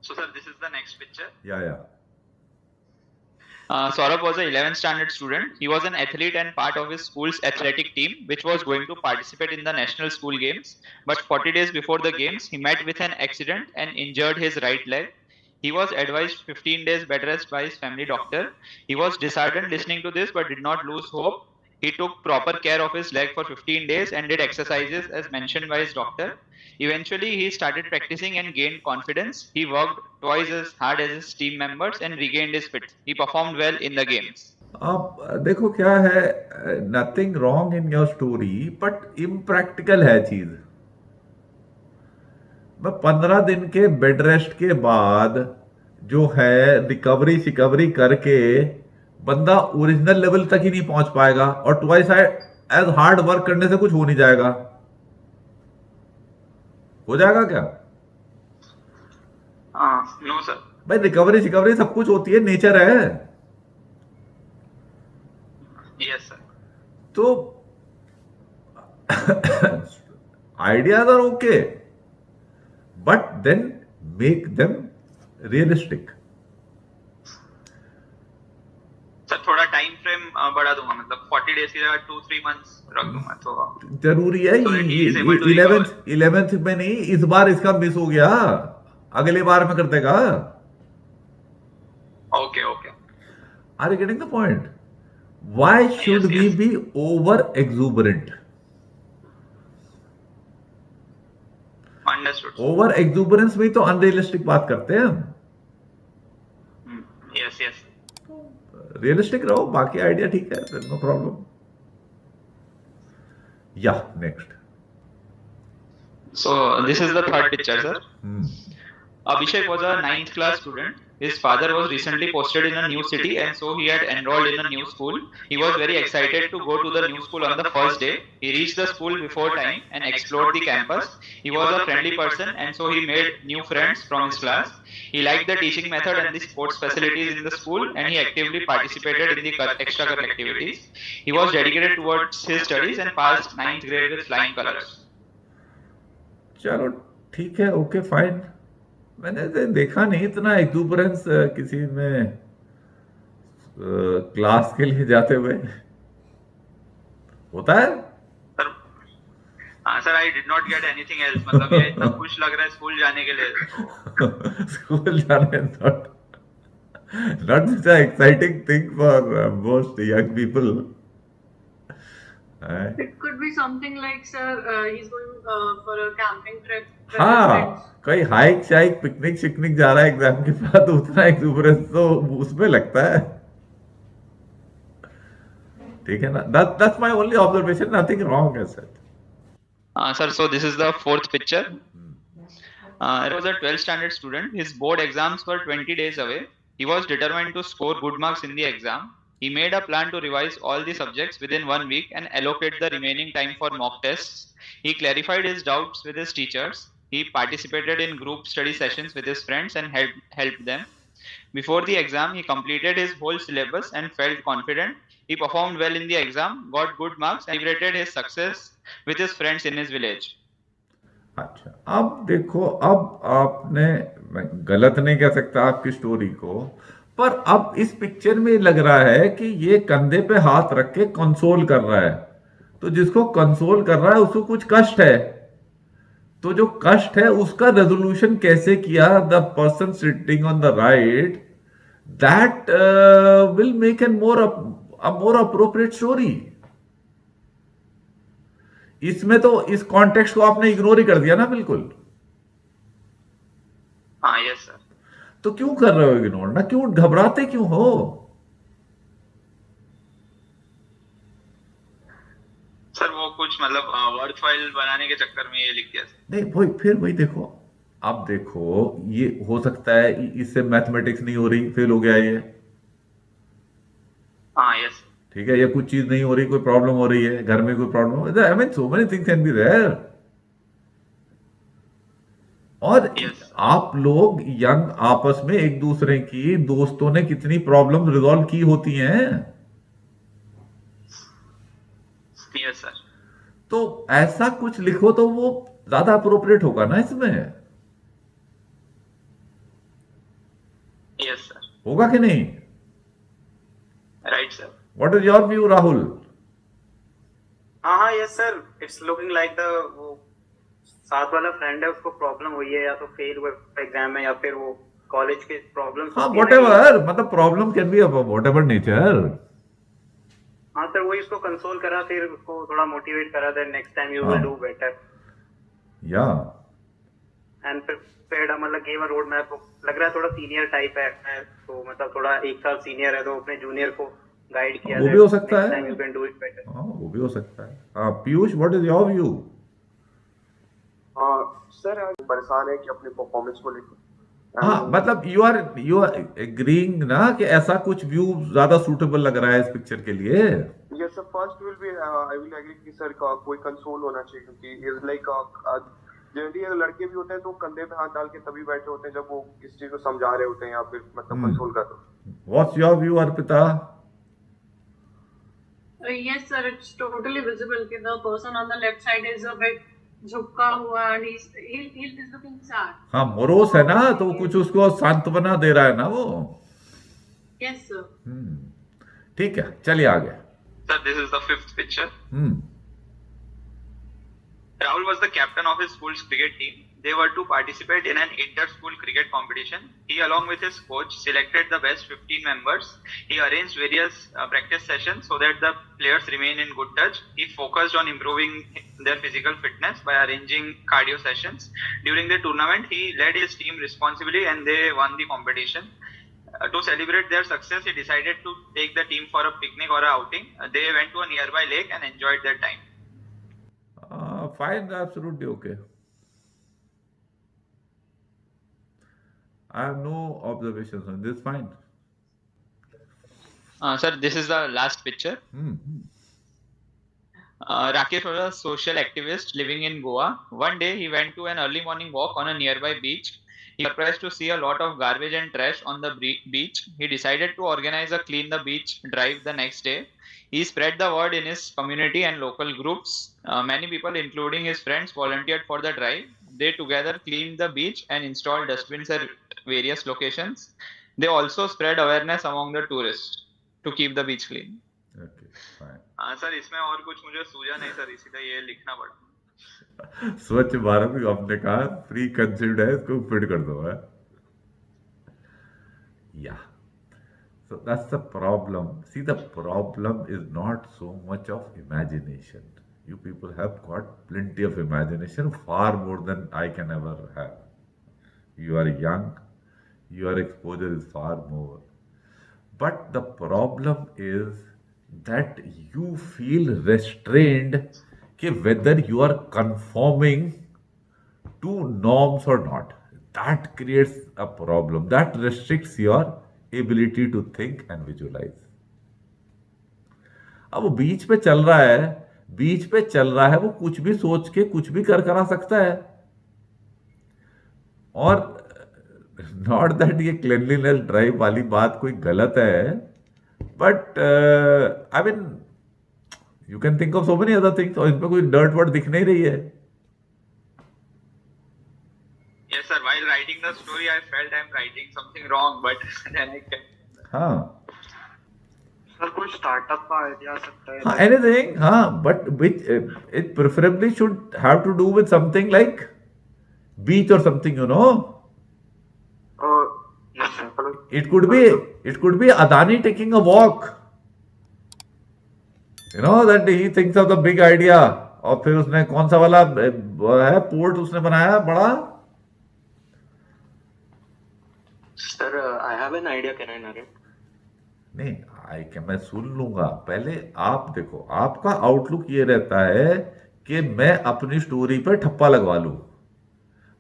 So sir, this is the next picture. Yeah. Saurabh was an 11th standard student. He was an athlete and part of his school's athletic team, which was going to participate in the national school games. But 40 days before the games, he met with an accident and injured his right leg. He was advised 15 days bed rest by his family doctor. He was disheartened listening to this, but did not lose hope. He took proper care of his leg for 15 days and did exercises as mentioned by his doctor. Eventually, he started practicing and gained confidence. He worked twice as hard as his team members and regained his fit. He performed well in the games. अब देखो क्या है, nothing wrong in your story, but impractical है चीज। मैं 15 दिन के bed rest के बाद जो है रिकवरी सिकवरी करके बंदा ओरिजिनल लेवल तक ही नहीं पहुंच पाएगा, और ट्वाइस एज हार्ड वर्क करने से कुछ हो नहीं जाएगा। हो जाएगा क्या? No sir. भाई रिकवरी सिकवरी सब कुछ होती है, नेचर है। Yes sir. तो ideas are okay, but then make them realistic. Sir थोड़ा टाइम फ्रेम बढ़ा दूंगा, मतलब 40 डेज की जगह 2-3 मंथ्स रख दूंगा तो जरूरी है। So 11th में नहीं, इस बार इसका मिस हो गया, अगले बार में कर देगा। Okay okay. Are you getting the point? Why should we be over exuberant? Understood. Over exuberance में तो अनरियलिस्टिक बात करते हैं हम। Yes yes. रियलिस्टिक रहो, बाकी आइडिया ठीक है, नो प्रॉब्लम। या next. So this is the third picture, sir. Abhishek was a 9th class student. His father was recently posted in a new city, and so he had enrolled in a new school. He was very excited to go to the new school on the first day. He reached the school before time and explored the campus. He was a friendly person, and so he made new friends from his class. He liked the teaching method and the sports facilities in the school, and he actively participated in the extracurricular activities. He was dedicated towards his studies and passed 9th grade with flying colors. चलो ठीक है, okay fine. मैंने देखा नहीं इतना एक्सूबरेंस किसी में class के लिए जाते हुए। होता है sir I did not get anything else, मतलब ये इतना खुश लग रहा है स्कूल जाने के लिए। स्कूल जाने not such an exciting thing for most young people. It could be something like, sir, he's going for a camping trip. हाँ, कहीं हाइक शाइक पिकनिक शिकनिक जा रहा है एग्जाम के बाद, उतना एक्सूबरेंस तो उसमें लगता है। ठीक है ना? That's my only observation. Nothing wrong as such. Sir, so this is the fourth picture. It was a 12th standard student. His board exams were 20 days away. He was determined to score good marks in the exam. He made a plan to revise all the subjects within 1 week and allocate the remaining time for mock tests. He clarified his doubts with his teachers. He participated in group study sessions with his friends and helped them. Before the exam, he completed his whole syllabus and felt confident. He performed well in the exam, got good marks, and celebrated his success with his friends in his village. अच्छा, अब देखो, अब आपने, मैं गलत नहीं कह सकता आपकी स्टोरी को, पर अब इस पिक्चर में लग रहा है कि ये कंधे पे हाथ रख के कंसोल कर रहा है। तो जिसको कंसोल कर रहा है उसको कुछ कष्ट है, तो जो कष्ट है उसका रेजोल्यूशन कैसे किया the person sitting on the right, that will make an more appropriate story. इसमें तो इस कॉन्टेक्स्ट को आपने इग्नोर ही कर दिया ना, बिल्कुल। हाँ, यस सर। तो क्यों कर रहे हो इग्नोर ना? क्यों घबराते क्यों हो? सर वो कुछ मतलब वर्ड फाइल बनाने के चक्कर में ये लिख दिया सर। नहीं, फिर वही देखो, अब देखो, ये हो सकता है इससे मैथमेटिक्स नहीं हो रही, फेल हो गया ये। हाँ, यस। ठीक है, या कुछ चीज नहीं हो रही, कोई प्रॉब्लम हो रही है, घर में कोई problem, I mean so many things can be there. और आप लोग यंग आपस में एक दूसरे की, दोस्तों ने कितनी प्रॉब्लम रिजॉल्व की होती हैं। Yes sir. तो ऐसा कुछ लिखो तो वो ज्यादा अप्रोप्रिएट होगा ना इसमें। Yes, sir. होगा कि नहीं? Right, sir. What is your view, Rahul? हाँ yes sir, it's looking like the वो साथ वाला फ्रेंड है, उसको प्रॉब्लम हुई है, या तो फेल हुआ एग्जाम में, या फिर वो कॉलेज के प्रॉब्लम्स हाँ, होती है ना whatever, मतलब problem can be of whatever nature. हाँ सर, वही उसको कंसोल करा, फिर उसको थोड़ा मोटिवेट करा, देन नेक्स्ट टाइम यू हाँ. Will do better. या एंड फिर मतलब गिव अ रोड मैप. लग रहा है थोड़ा सीनियर टाइप है, तो मतलब थोड़ा एक साल सीनियर है, तो अपने जूनियर को गाइड किया. वो भी हो सकता है. Time you can do it better. हाँ, वो भी हो सकता है. हाँ, Piyush, what is your view? Sir आज परेशान है कि अपनी परफॉर्मेंस को लेकर. हाँ, मतलब यू आर एग्रीइंग ना कि ऐसा कुछ व्यू ज्यादा सूटेबल लग रहा है इस पिक्चर के लिए. Yes sir, first will be I will agree कि सर का कोई कंसोल होना चाहिए, क्योंकि इज लाइक जनरली अगर लड़के भी होते हैं तो कंधे पे हाथ डाल के तभी बैठे होते हैं जब वो किस चीज को समझा रहे होते हैं या फिर मतलब कंसोल कर रहे होते हैं. What's your view, Arpita? Yes, sir. It's totally visible that the person on the left side is a bit झुका हुआ and he's looking sad. हाँ, मोरोस है ना, तो कुछ उसको सांत्वना दे रहा है ना वो. Yes, sir. ठीक है, चलिए आगे. Sir, this is the fifth picture. Hmm. Rahul was the captain of his school's cricket team. They were to participate in an inter-school cricket competition. He, along with his coach, selected the best 15 members. He arranged various practice sessions so that the players remain in good touch. He focused on improving their physical fitness by arranging cardio sessions. During the tournament, he led his team responsibly and they won the competition. To celebrate their success, he decided to take the team for a picnic or a outing. They went to a nearby lake and enjoyed their time. Fine, absolutely okay. I have no observations on this. Fine. Sir, this is the last picture. Rakesh was a social activist living in Goa. One day, he went to an early morning walk on a nearby beach. He was surprised to see a lot of garbage and trash on the beach. He decided to organize a clean the beach drive the next day. He spread the word in his community and local groups. Many people, including his friends, volunteered for the drive. They together cleaned the beach and installed dustbins at various locations. They also spread awareness among the tourists to keep the beach clean. Okay, fine. Sir इसमें और कुछ मुझे सूझा नहीं sir, इसीलिए ये लिखना पड़ा. स्वच्छ भारत का आपने कहा प्री कंसीव्ड है, इसको फिट कर दो है. या so that's the problem. See, the problem is not so much of imagination. You people have got plenty of imagination, far more than I can ever have. You are young, your exposure is far more. But the problem is that you feel restrained कि whether you are conforming to norms or not. That creates a problem. That restricts your ability to think and visualize. अब वो बीच पे चल रहा है, वो कुछ भी सोच के कुछ भी करा सकता है. और नॉट दैट ये क्लेनलीनेस ड्राइव वाली बात कोई गलत है, but I mean you can think of so many other things. और इसमें कोई डर्ट वर्ड दिख नहीं रही है. Yes, sir. While writing the story, I felt I'm writing something wrong, but then I kept. हाँ, सर कोई स्टार्टअप का आइडिया सकता है. हाँ, anything, हाँ, but which it preferably should have to do with something like beach or something, you know. Yes, sir. It could be Adani taking a walk. You know that he thinks of the big idea. और फिर उसने कौन सा वाला है port उसने बनाया बड़ा. Sir, I have an idea. Can I narrate? नहीं, मैं सुन लूंगा. पहले आप देखो, आपका आउटलुक ये रहता है कि मैं अपनी स्टोरी पे ठप्पा लगवा लूं.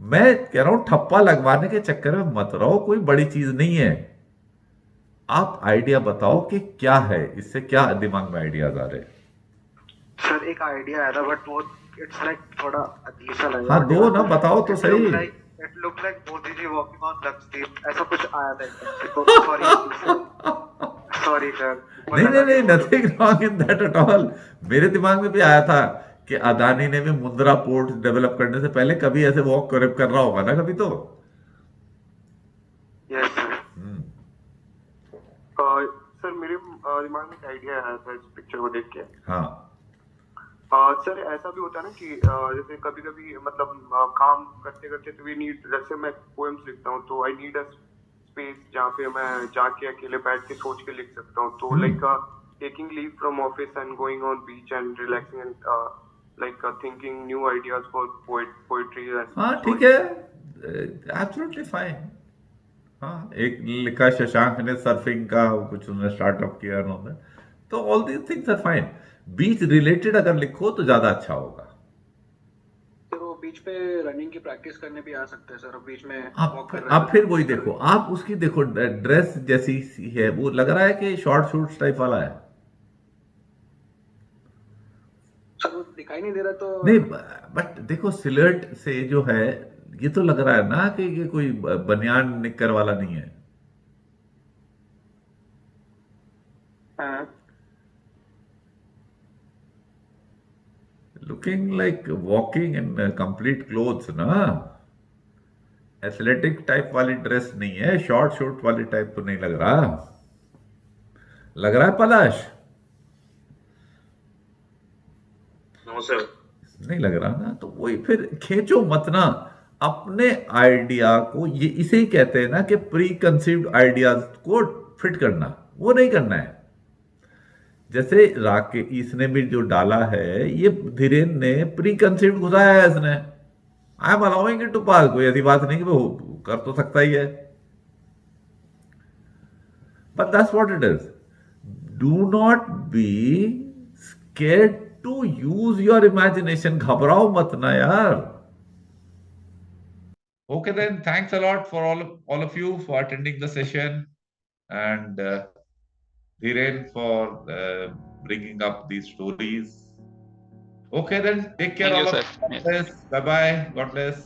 मैं कह रहा हूं ठप्पा लगवाने के चक्कर में मत रहो, कोई बड़ी चीज नहीं है. आप आइडिया बताओ कि क्या है, इससे क्या दिमाग में आइडियाज आ रहे हैं. सर एक आइडिया आया था, बट वो इट्स लाइक थोड़ा अजीब सा लगा. हाँ, दो ना, बताओ तो सही. It looked like Modi ji walking on Lakshdeep. ऐसा कुछ आया था. Sorry sir. नहीं, nothing wrong in that at all. मेरे दिमाग में भी आया था कि अदानी ने भी मुंद्रा पोर्ट डेवलप करने से पहले कभी ऐसे वॉक कर रहा होगा ना कभी तो. Yes sir. सर मेरे दिमाग में एक आइडिया आया था इस पिक्चर को देख के। हाँ सर ऐसा भी होता है ना कि जैसे कभी कभी मतलब काम करते करते तो वी नीड, जैसे मैं पोएम्स लिखता हूँ तो आई नीड अ स्पेस जहाँ पे मैं जाके अकेले बैठ के सोच के लिख सकता हूँ। तो like taking leave from office and going on beach and relaxing and like thinking new ideas for poetry and हाँ ठीक है, एब्सोल्युटली फाइन। हाँ, एक लिखा शशांक ने सर्फिंग का कुछ उन्होंने स्टार्टअप किया उन्होंने, तो all these things are fine. Beach related अगर लिखो तो ज्यादा अच्छा होगा। सर वो बीच पे रनिंग की प्रैक्टिस करने भी आ सकते हैं सर, बीच में वॉक कर रहे आप फिर वही देखो, आप उसकी देखो ड्रेस जैसी सी है, वो लग रहा है कि शॉर्ट शूट टाइप वाला है। सर वो दिखाई नहीं दे रहा तो नहीं, बट देखो सिलर्ट से जो है, ये तो लग रहा है ना कि ये कोई बनियान निक्कर वाला नहीं है। हाँ looking like walking in complete clothes ना, एथलेटिक टाइप वाली ड्रेस नहीं है, शॉर्ट शूट वाली टाइप तो नहीं लग रहा। लग रहा है पलाश? No sir. नहीं लग रहा ना, तो वही फिर खींचो मत ना अपने आइडिया को। ये इसे ही कहते हैं ना कि प्री कंसीव्ड आइडियाज को फिट करना, वो नहीं करना है। जैसे राके इसने भी जो डाला है, ये धीरेन ने प्री कंसीव्ड घुसाया है इसने। I am allowing it to pass, कोई ऐसी बात नहीं कि वो कर तो सकता ही है, but that's what it is. Do not be scared to use your imagination, घबराओ मत ना यार। Okay then, thanks a lot for all of you for attending the session, and Dhiren for bringing up these stories. Okay then, take care Thank you, all of sir. you. God Yes. bless. Bye bye. God bless.